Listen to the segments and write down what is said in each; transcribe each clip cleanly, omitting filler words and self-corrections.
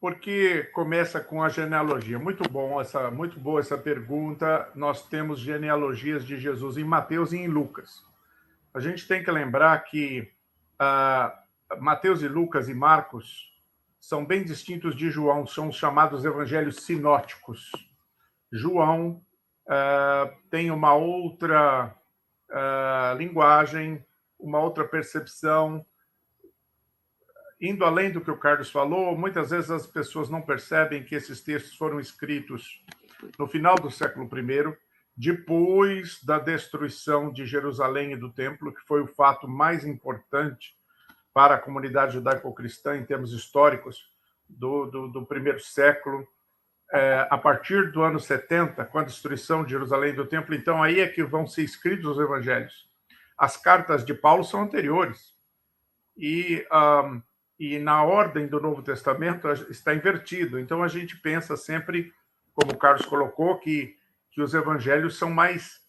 Porque começa com a genealogia. Muito boa essa pergunta. Nós temos genealogias de Jesus em Mateus e em Lucas. A gente tem que lembrar que ah, Mateus e Lucas e Marcos são bem distintos de João, são os chamados evangelhos sinóticos. João tem uma outra linguagem, uma outra percepção. Indo além do que o Carlos falou, muitas vezes as pessoas não percebem que esses textos foram escritos no final do século I, depois da destruição de Jerusalém e do Templo, que foi o fato mais importante para a comunidade judaico-cristã em termos históricos do primeiro século. A partir do ano 70, com a destruição de Jerusalém e do Templo, então aí é que vão ser escritos os evangelhos. As cartas de Paulo são anteriores. E na ordem do Novo Testamento está invertido. Então a gente pensa sempre, como o Carlos colocou, que os evangelhos são mais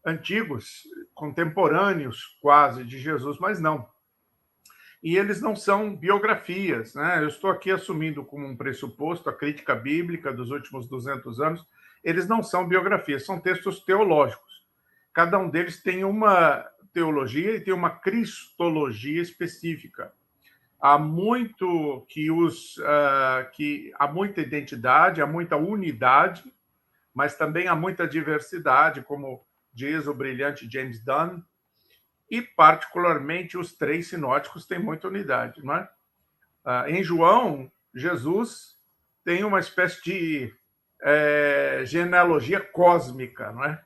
antigos, contemporâneos quase de Jesus, mas não. E eles não são biografias, né? Eu estou aqui assumindo como um pressuposto a crítica bíblica dos últimos 200 anos. Eles não são biografias, são textos teológicos. Cada um deles tem uma teologia e tem uma cristologia específica. Há muito que há muita identidade, há muita unidade, mas também há muita diversidade, como diz o brilhante James Dunn, e particularmente os três sinóticos têm muita unidade, não é? Em João, Jesus tem uma espécie de genealogia cósmica, não é?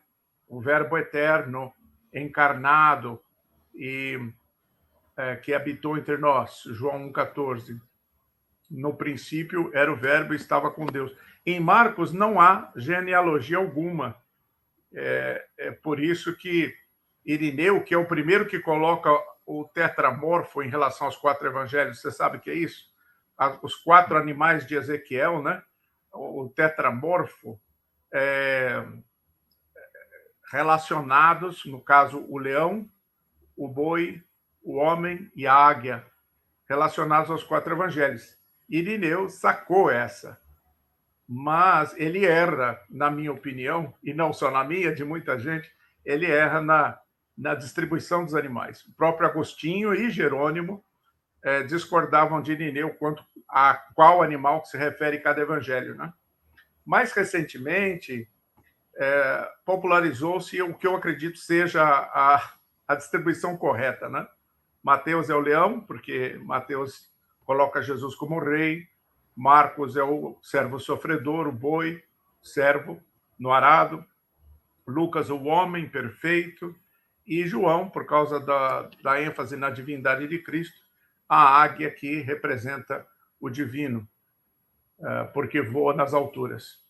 O Verbo eterno encarnado e que habitou entre nós, João 1,14. No princípio era o Verbo e estava com Deus. Em Marcos não há genealogia alguma. É por isso que Irineu, que é o primeiro que coloca o tetramorfo em relação aos quatro evangelhos, você sabe o que é isso? Os quatro animais de Ezequiel, né? O tetramorfo, relacionados, no caso, o leão, o boi, o homem e a águia, relacionados aos quatro evangelhos. Irineu sacou essa, mas ele erra, na minha opinião, e não só na minha, de muita gente, ele erra na distribuição dos animais. O próprio Agostinho e Jerônimo discordavam de Irineu quanto a qual animal que se refere cada evangelho, né? Mais recentemente, popularizou-se o que eu acredito seja a distribuição correta, né? Mateus é o leão, porque Mateus coloca Jesus como rei. Marcos é o servo sofredor, o boi, servo no arado. Lucas, o homem perfeito. E João, por causa da ênfase na divindade de Cristo, a águia que representa o divino, porque voa nas alturas.